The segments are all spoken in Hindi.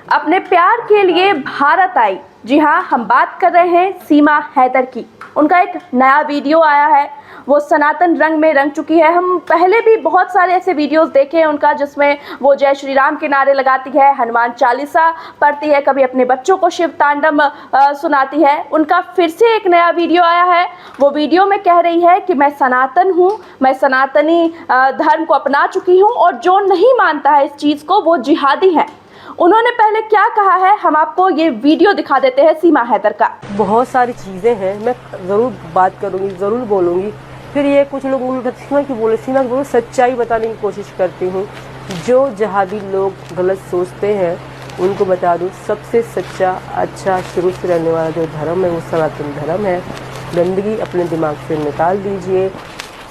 अपने प्यार के लिए भारत आई। जी हाँ, हम बात कर रहे हैं सीमा हैदर की। उनका एक नया वीडियो आया है, वो सनातन रंग में रंग चुकी है। हम पहले भी बहुत सारे ऐसे वीडियोस देखे हैं उनका, जिसमें वो जय श्री राम के नारे लगाती है, हनुमान चालीसा पढ़ती है, कभी अपने बच्चों को शिव तांडव सुनाती है। उनका फिर से एक नया वीडियो आया है। वो वीडियो में कह रही है कि मैं सनातन हूँ, मैं सनातनी धर्म को अपना चुकी हूँ, और जो नहीं मानता है इस चीज़ को वो जिहादी है। उन्होंने पहले क्या कहा है, हम आपको ये वीडियो दिखा देते हैं सीमा हैदर का। बहुत सारी चीज़ें हैं, मैं ज़रूर बात करूँगी, ज़रूर बोलूँगी। फिर ये कुछ लोग उल्टा सीमा की बोले सच्चाई बताने की कोशिश करती हूँ। जो जिहादी लोग गलत सोचते हैं उनको बता दूँ, सबसे सच्चा, अच्छा, शुरू से रहने वाला जो धर्म है वो सनातन धर्म है। गंदगी अपने दिमाग से निकाल दीजिए।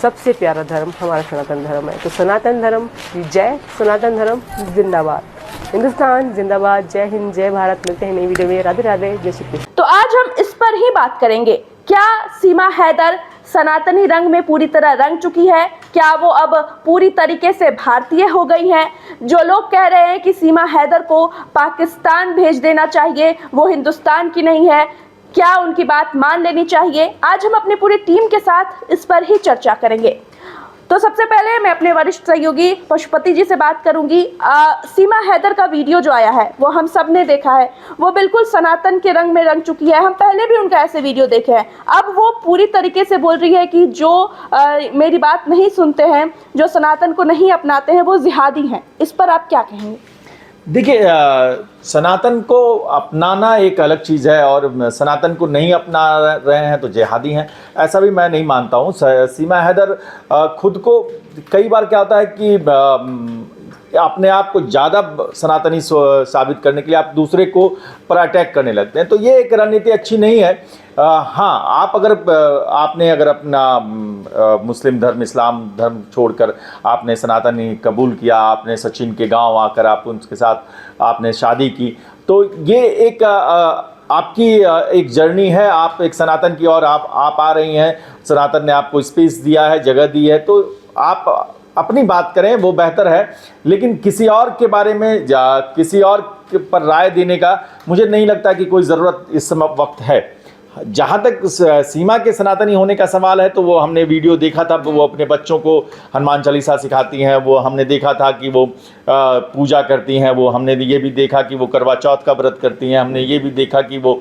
सबसे प्यारा धर्म हमारा सनातन धर्म है। तो सनातन धर्म जय, सनातन धर्म जिंदाबाद, हिंदुस्तान जिंदाबाद, जय हिंद, जय भारत। मिलते हैं नई वीडियो में। राधे राधे, जय श्री कृष्ण। तो आज हम इस पर ही बात करेंगे, क्या सीमा हैदर सनातनी रंग में पूरी तरह रंग चुकी है? क्या वो अब पूरी तरीके से भारतीय हो गई हैं? जो लोग कह रहे हैं कि सीमा हैदर को पाकिस्तान भेज देना चाहिए, वो हिंदुस्तान की नहीं है, क्या उनकी बात मान लेनी चाहिए? आज हम अपनी पूरी टीम के साथ इस पर ही चर्चा करेंगे। तो सबसे पहले मैं अपने वरिष्ठ सहयोगी पशुपति जी से बात करूंगी। सीमा हैदर का वीडियो जो आया है वो हम सब ने देखा है, वो बिल्कुल सनातन के रंग में रंग चुकी है। हम पहले भी उनका ऐसे वीडियो देखे हैं। अब वो पूरी तरीके से बोल रही है कि जो मेरी बात नहीं सुनते हैं, जो सनातन को नहीं अपनाते हैं, वो जिहादी हैं। इस पर आप क्या कहेंगे? देखिए, सनातन को अपनाना एक अलग चीज़ है और सनातन को नहीं अपना रहे हैं तो जिहादी हैं, ऐसा भी मैं नहीं मानता हूँ। सीमा हैदर खुद को कई बार क्या होता है कि अपने आप को ज़्यादा सनातनी साबित करने के लिए आप दूसरे को पर अटैक करने लगते हैं, तो ये एक रणनीति अच्छी नहीं है। हाँ, आपने अगर अपना मुस्लिम धर्म, इस्लाम धर्म छोड़कर आपने सनातनी कबूल किया, आपने सचिन के गांव आकर आप उनके साथ आपने शादी की, तो ये एक आपकी एक जर्नी है। आप एक सनातन की ओर आप आ रही हैं, सनातन ने आपको स्पेस दिया है, जगह दी है, तो आप अपनी बात करें, वो बेहतर है। लेकिन किसी और के बारे में किसी और पर राय देने का मुझे नहीं लगता कि कोई ज़रूरत इस समय वक्त है। जहाँ तक सीमा के सनातनी होने का सवाल है, तो वो हमने वीडियो देखा था, वो अपने बच्चों को हनुमान चालीसा सिखाती हैं, वो हमने देखा था कि वो पूजा करती हैं, वो हमने ये भी देखा कि वो करवा चौथ का व्रत करती हैं, हमने ये भी देखा कि वो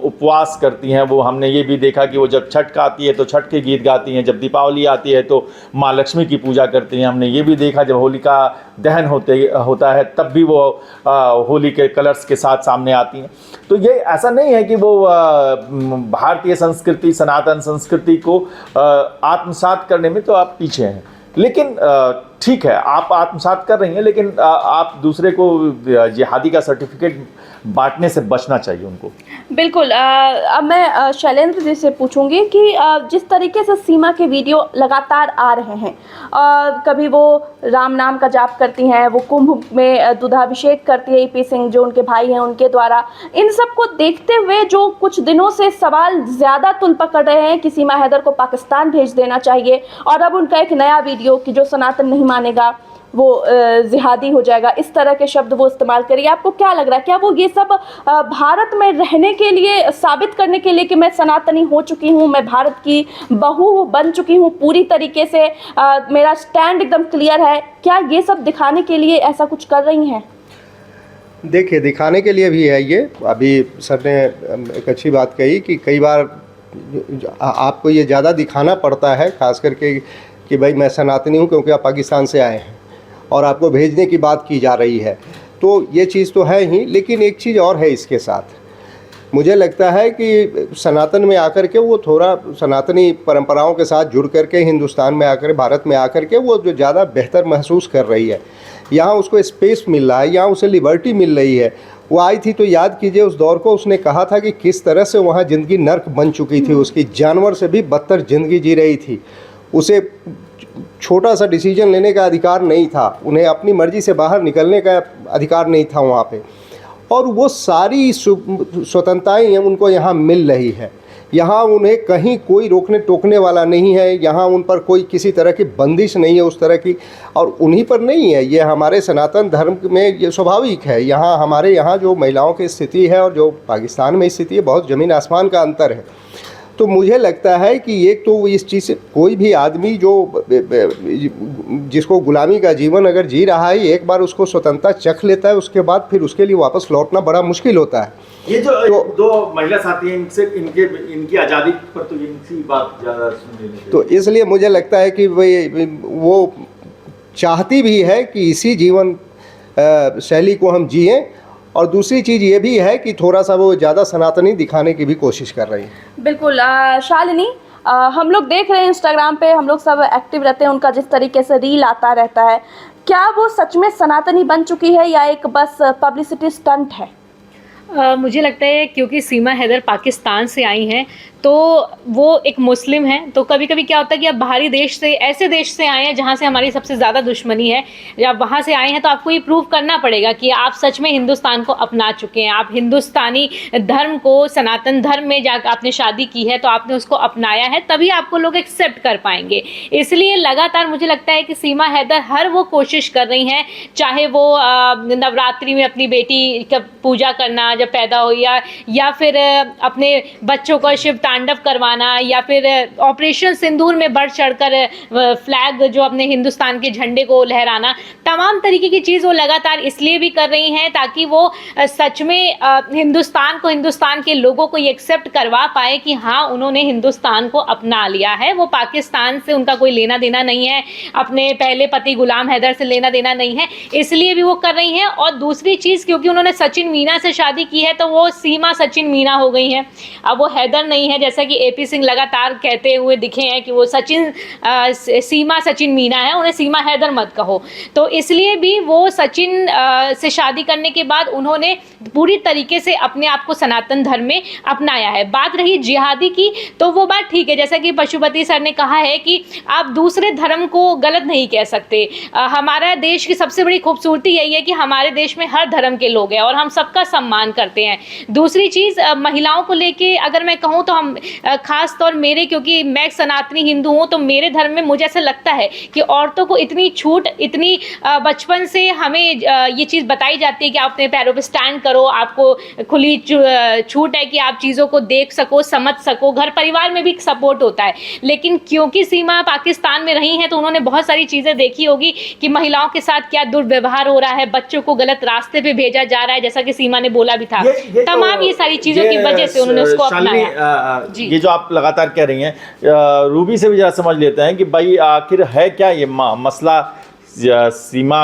उपवास करती हैं, वो हमने ये भी देखा कि वो जब छठ आती है तो छठ के गीत गाती हैं, जब दीपावली आती है तो माँ लक्ष्मी की पूजा करती हैं, हमने ये भी देखा जब होलिका दहन होता है तब भी वो होली के कलर्स के साथ सामने आती हैं। तो ये ऐसा नहीं है कि वो भारतीय संस्कृति, सनातन संस्कृति को आत्मसात करने में तो आप पीछे हैं। लेकिन ठीक है, आप आत्मसात कर रही हैं, लेकिन आप दूसरे को जिहादी का सर्टिफिकेट बांटने से बचना चाहिए उनको। बिल्कुल। अब मैं शैलेंद्र जी से पूछूंगी कि जिस तरीके से सीमा के वीडियो लगातार आ रहे हैं, कभी वो राम नाम का जाप करती हैं, वो कुंभ में दूधाभिषेक करती है ईपी सिंह जो उनके भाई हैं उनके द्वारा, इन सब को देखते हुए जो कुछ दिनों से सवाल ज़्यादा तुल पकड़ रहे हैं कि सीमा हैदर को पाकिस्तान भेज देना चाहिए, और अब उनका एक नया वीडियो कि जो सनातन नहीं मानेगा वो जिहादी हो जाएगा, इस तरह के शब्द वो इस्तेमाल करिए। आपको क्या लग रहा है, क्या वो ये सब भारत में रहने के लिए, साबित करने के लिए कि मैं सनातनी हो चुकी हूँ, मैं भारत की बहू बन चुकी हूँ पूरी तरीके से, मेरा स्टैंड एकदम क्लियर है, क्या ये सब दिखाने के लिए ऐसा कुछ कर रही हैं? देखिए, दिखाने के लिए भी है ये। अभी सर ने एक अच्छी बात कही कि कई बार आपको ये ज़्यादा दिखाना पड़ता है, खास करके कि भाई मैं सनातनी हूँ क्योंकि आप पाकिस्तान से आए हैं और आपको भेजने की बात की जा रही है। तो ये चीज़ तो है ही, लेकिन एक चीज़ और है इसके साथ। मुझे लगता है कि सनातन में आकर के वो थोड़ा सनातनी परंपराओं के साथ जुड़ करके हिंदुस्तान में आकर, भारत में आकर के वो जो ज़्यादा बेहतर महसूस कर रही है, यहाँ उसको स्पेस मिल रहा है, यहाँ उसे लिबर्टी मिल रही है। वो आई थी तो याद कीजिए उस दौर को, उसने कहा था कि किस तरह से वहाँ ज़िंदगी नर्क बन चुकी थी, उसकी जानवर से भी बदतर ज़िंदगी जी रही थी। उसे छोटा सा डिसीजन लेने का अधिकार नहीं था, उन्हें अपनी मर्ज़ी से बाहर निकलने का अधिकार नहीं था वहाँ पे, और वो सारी स्वतंत्रताएँ उनको यहाँ मिल रही है। यहाँ उन्हें कहीं कोई रोकने टोकने वाला नहीं है, यहाँ उन पर कोई किसी तरह की बंदिश नहीं है उस तरह की, और उन्हीं पर नहीं है। ये हमारे सनातन धर्म में ये स्वाभाविक है। यहाँ हमारे यहाँ जो महिलाओं की स्थिति है और जो पाकिस्तान में स्थिति है, बहुत ज़मीन आसमान का अंतर है। तो मुझे लगता है कि एक तो इस चीज़ से कोई भी आदमी जो जिसको गुलामी का जीवन अगर जी रहा है, एक बार उसको स्वतंत्रता चख लेता है, उसके बाद फिर उसके लिए वापस लौटना बड़ा मुश्किल होता है। ये जो दो महिला साथी हैं, इनसे इनकी आज़ादी पर तो इनकी बात ज़्यादा सुन लेनी चाहिए। तो इसलिए मुझे लगता है कि भाई वो चाहती भी है कि इसी जीवन शैली को हम जिएं, और दूसरी चीज़ ये भी है कि थोड़ा सा वो ज़्यादा सनातनी दिखाने की भी कोशिश कर रही हैं। बिल्कुल शालिनी, हम लोग देख रहे हैं इंस्टाग्राम पे, हम लोग सब एक्टिव रहते हैं, उनका जिस तरीके से रील आता रहता है, क्या वो सच में सनातनी बन चुकी है या एक बस पब्लिसिटी स्टंट है? मुझे लगता है क्योंकि सीमा हैदर पाकिस्तान से आई हैं तो वो एक मुस्लिम हैं, तो कभी कभी क्या होता है कि आप बाहरी देश से, ऐसे देश से आए हैं जहाँ से हमारी सबसे ज़्यादा दुश्मनी है, जब वहाँ से आए हैं तो आपको ये प्रूव करना पड़ेगा कि आप सच में हिंदुस्तान को अपना चुके हैं, आप हिंदुस्तानी धर्म को, सनातन धर्म में जाकर आपने शादी की है तो आपने उसको अपनाया है, तभी आपको लोग एक्सेप्ट कर पाएंगे। इसलिए लगातार मुझे लगता है कि सीमा हैदर हर वो कोशिश कर रही हैं, चाहे वो नवरात्रि में अपनी बेटी का पूजा करना जब पैदा हो, या फिर अपने बच्चों को शिव तांडव करवाना, या फिर ऑपरेशन सिंदूर में बढ़ चढ़कर फ्लैग जो अपने हिंदुस्तान के झंडे को लहराना, तमाम तरीके की चीज़ वो लगातार इसलिए भी कर रही हैं ताकि वो सच में हिंदुस्तान को, हिंदुस्तान के लोगों को ये एक्सेप्ट करवा पाए कि हाँ उन्होंने हिंदुस्तान को अपना लिया है, वो पाकिस्तान से उनका कोई लेना देना नहीं है, अपने पहले पति गुलाम हैदर से लेना देना नहीं है, इसलिए भी वो कर रही हैं। और दूसरी चीज़, क्योंकि उन्होंने सचिन मीना से शादी की है तो वो सीमा सचिन मीना हो गई हैं, अब वो हैदर नहीं है, जैसा कि एपी सिंह लगातार कहते हुए दिखे हैं कि वो सीमा सचिन मीना है, उन्हें सीमा हैदर मत कहो। तो इसलिए भी वो सचिन से शादी करने के बाद उन्होंने पूरी तरीके से अपने आप को सनातन धर्म में अपनाया है। बात रही जिहादी की, तो वो बात ठीक है, जैसा कि पशुपति सर ने कहा है कि आप दूसरे धर्म को गलत नहीं कह सकते। हमारा देश की सबसे बड़ी खूबसूरती यही है कि हमारे देश में हर धर्म के लोग हैं और हम सबका सम्मान करते हैं। दूसरी चीज़, महिलाओं को लेके अगर मैं कहूँ तो हम खास तौर मेरे, क्योंकि मैं सनातनी हिंदू हूँ, तो मेरे धर्म में मुझे ऐसा लगता है कि औरतों को इतनी छूट, इतनी बचपन से हमें ये चीज़ बताई जाती है कि आप अपने पैरों पे स्टैंड करो, आपको खुली छूट है कि आप चीज़ों को देख सको, समझ सको, घर परिवार में भी सपोर्ट होता है। लेकिन क्योंकि सीमा पाकिस्तान में रही हैं तो उन्होंने बहुत सारी चीज़ें देखी होगी कि महिलाओं के साथ क्या दुर्व्यवहार हो रहा है, बच्चों को गलत रास्ते पे भेजा जा रहा है, जैसा कि सीमा ने बोला भी था। तमाम ये सारी चीज़ों की वजह से उन्होंने उसको अपनाया। ये जो आप लगातार कह रही हैं, रूबी से भी जरा समझ लेते हैं कि भाई आखिर है क्या ये मसला। सीमा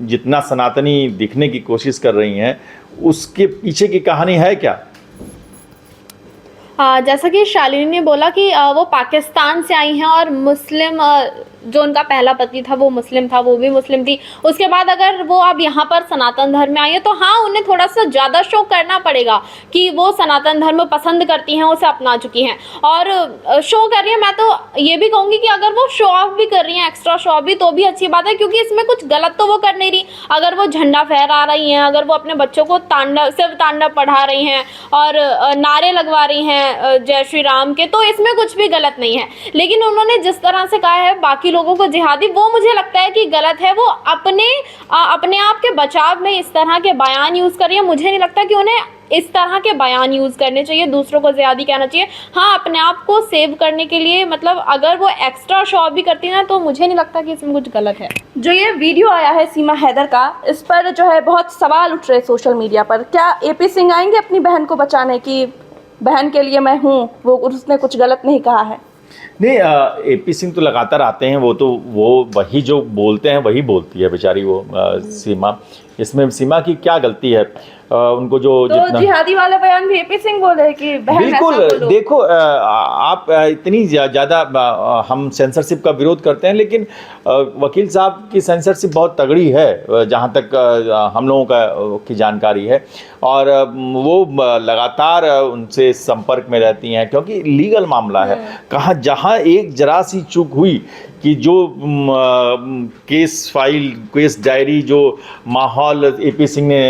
जितना सनातनी दिखने की कोशिश कर रही हैं, उसके पीछे की कहानी है क्या? जैसा कि शालिनी ने बोला कि वो पाकिस्तान से आई हैं और मुस्लिम, जो उनका पहला पति था वो मुस्लिम था, वो भी मुस्लिम थी। उसके बाद अगर वो अब यहाँ पर सनातन धर्म में आई है तो हाँ उन्हें थोड़ा सा ज़्यादा शो करना पड़ेगा कि वो सनातन धर्म पसंद करती हैं, उसे अपना चुकी हैं और शो कर रही है। मैं तो ये भी कहूँगी कि अगर वो शो ऑफ भी कर रही हैं, एक्स्ट्रा शो ऑफ भी, तो भी अच्छी बात है, क्योंकि इसमें कुछ गलत तो वो कर नहीं रही। अगर वो झंडा फहरा रही हैं, अगर वो अपने बच्चों को शिव तांडव पढ़ा रही हैं और नारे लगवा रही हैं जय श्री राम के, तो इसमें कुछ भी गलत नहीं है। लेकिन उन्होंने जिस तरह से कहा है बाकी लोगों को जिहादी, वो मुझे लगता है कि गलत है। वो अपने आप के बचाव में इस तरह के बयान यूज़ कर रही है। मुझे नहीं लगता कि उन्हें इस तरह के बयान यूज़ करने चाहिए, दूसरों को जिहादी कहना चाहिए। हाँ, अपने आप को सेव करने के लिए, मतलब अगर वो एक्स्ट्रा शो भी करती है ना, तो मुझे नहीं लगता कि इसमें कुछ गलत है। जो ये वीडियो आया है सीमा हैदर का, इस पर जो है बहुत सवाल उठ रहे सोशल मीडिया पर। क्या एपी सिंह आएंगे अपनी बहन को बचाने की, बहन के लिए मैं हूँ, वो उसने कुछ गलत नहीं कहा है? नहीं, एपी सिंह तो लगातार आते हैं, वो वही जो बोलते हैं वही बोलती है बेचारी वो सीमा। इसमें सीमा की क्या गलती है? उनको जो तो जिहादी वाला बयान भी एपी सिंह बोले कि बहन बिल्कुल। ऐसा बोलो। देखो, आप इतनी ज़्यादा हम सेंसरशिप का विरोध करते हैं, लेकिन वकील साहब की सेंसरशिप बहुत तगड़ी है जहाँ तक हम लोगों की जानकारी है, और वो लगातार उनसे संपर्क में रहती हैं क्योंकि लीगल मामला है। कहाँ जहाँ एक जरा सी चूक हुई कि जो केस डायरी जो माहौल एपी सिंह ने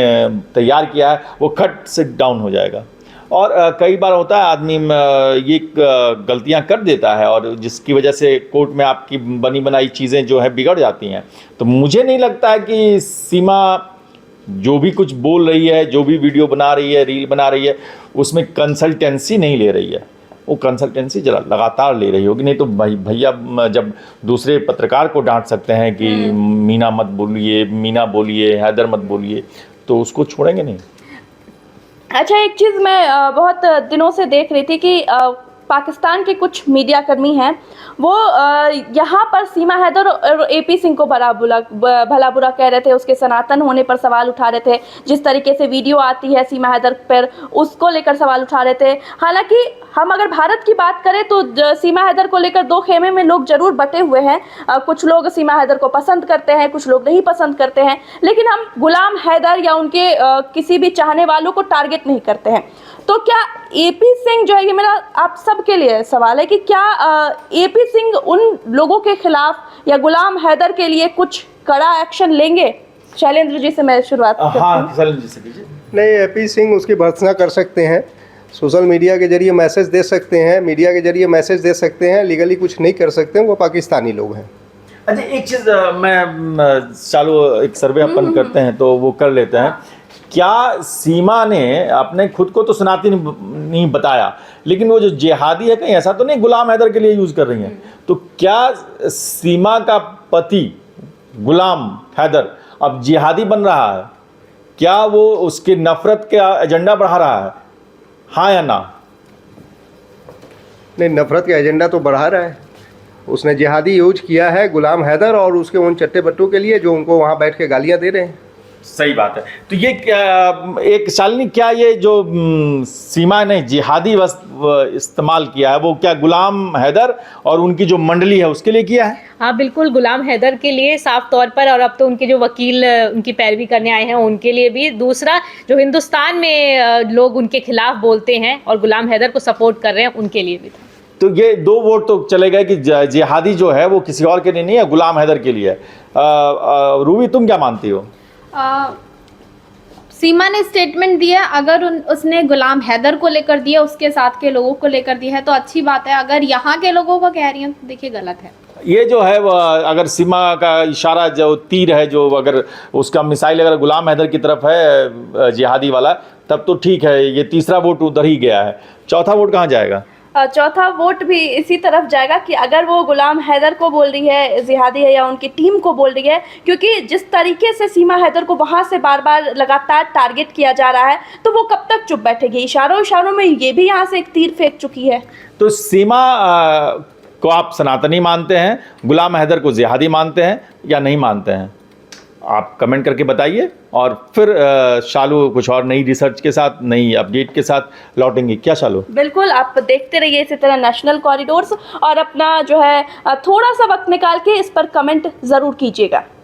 तैयार किया है वो खट से डाउन हो जाएगा। और कई बार होता है आदमी ये गलतियां कर देता है और जिसकी वजह से कोर्ट में आपकी बनी बनाई चीज़ें जो है बिगड़ जाती हैं। तो मुझे नहीं लगता है कि सीमा जो भी कुछ बोल रही है, जो भी वीडियो बना रही है, रील बना रही है, उसमें कंसल्टेंसी नहीं ले रही है। वो कंसल्टेंसी जरा लगातार ले रही होगी, नहीं तो भैया जब दूसरे पत्रकार को डांट सकते हैं कि मीना मत बोलिए, मीना बोलिए, हैदर मत बोलिए, तो उसको छोड़ेंगे नहीं। अच्छा, एक चीज़ मैं बहुत दिनों से देख रही थी कि पाकिस्तान के कुछ मीडिया कर्मी हैं, वो यहाँ पर सीमा हैदर और एपी सिंह को भला बुरा कह रहे थे, उसके सनातन होने पर सवाल उठा रहे थे। जिस तरीके से वीडियो आती है सीमा हैदर पर, उसको लेकर सवाल उठा रहे थे। हालांकि हम अगर भारत की बात करें तो सीमा हैदर को लेकर दो खेमे में लोग जरूर बटे हुए हैं। कुछ लोग सीमा हैदर को पसंद करते हैं, कुछ लोग नहीं पसंद करते हैं, लेकिन हम गुलाम हैदर या उनके किसी भी चाहने वालों को टारगेट नहीं करते हैं। तो क्या एपी सिंह जो है, ये मेरा आप सबके लिए सवाल है कि क्या एपी सिंह उन लोगों के खिलाफ या गुलाम हैदर के लिए कुछ कड़ा एक्शन लेंगे? शैलेंद्र जी से मैं शुरुआत करती हूँ। हाँ, शैलेंद्र जी से कीजिए। नहीं, एपी सिंह उसकी भर्त्सना कर सकते हैं, सोशल मीडिया के जरिए मैसेज दे सकते हैं, मीडिया के जरिए मैसेज दे सकते हैं, लीगली कुछ नहीं कर सकते हैं, वो पाकिस्तानी लोग हैं। अच्छा, एक चीज़ मैं चालू एक सर्वे अपन करते हैं तो वो कर लेते हैं। क्या सीमा ने अपने खुद को तो सनातनी नहीं बताया, लेकिन वो जो जिहादी है, कहीं ऐसा तो नहीं गुलाम हैदर के लिए यूज़ कर रही हैं? तो क्या सीमा का पति गुलाम हैदर अब जिहादी बन रहा है? क्या वो उसके नफरत का एजेंडा बढ़ा रहा है, हाँ या ना? नहीं, नफरत का एजेंडा तो बढ़ा रहा है। उसने जिहादी यूज किया है गुलाम हैदर और उसके उन चट्टे बट्टों के लिए जो उनको वहाँ बैठ के गालियाँ दे रहे हैं। सही बात है। तो ये एक शालिनी, क्या ये जो सीमा ने जिहादी इस्तेमाल किया है, वो क्या गुलाम हैदर और उनकी जो मंडली है उसके लिए किया है? हाँ बिल्कुल, गुलाम हैदर के लिए साफ तौर पर, और अब तो उनके जो वकील उनकी पैरवी करने आए हैं उनके लिए भी। दूसरा, जो हिंदुस्तान में लोग उनके खिलाफ बोलते हैं और गुलाम हैदर को सपोर्ट कर रहे हैं, उनके लिए भी था। तो ये दो वोट तो चले गए कि जिहादी जो है वो किसी और के लिए नहीं है, गुलाम हैदर के लिए है। रूबी, तुम क्या मानती हो? सीमा ने स्टेटमेंट दिया, अगर उसने गुलाम हैदर को लेकर दिया, उसके साथ के लोगों को लेकर दिया है तो अच्छी बात है। अगर यहाँ के लोगों को कह रही हैं तो देखिए गलत है। ये जो है वो अगर सीमा का इशारा, जो तीर है, जो अगर उसका मिसाइल अगर गुलाम हैदर की तरफ है जिहादी वाला, तब तो ठीक है, ये तीसरा वोट उधर ही गया है। चौथा वोट कहाँ जाएगा? चौथा वोट भी इसी तरफ जाएगा कि अगर वो गुलाम हैदर को बोल रही है जिहादी है या उनकी टीम को बोल रही है, क्योंकि जिस तरीके से सीमा हैदर को वहाँ से बार बार लगातार टारगेट किया जा रहा है, तो वो कब तक चुप बैठेगी? इशारों में ये भी यहाँ से एक तीर फेंक चुकी है। तो सीमा को आप सनातनी मानते हैं, गुलाम हैदर को जिहादी मानते हैं या नहीं मानते हैं? आप कमेंट करके बताइए, और फिर शालू कुछ और नई रिसर्च के साथ, नई अपडेट के साथ लौटेंगे। क्या शालू? बिल्कुल, आप देखते रहिए इसी तरह नेशनल कॉरिडोर्स, और अपना जो है थोड़ा सा वक्त निकाल के इस पर कमेंट ज़रूर कीजिएगा।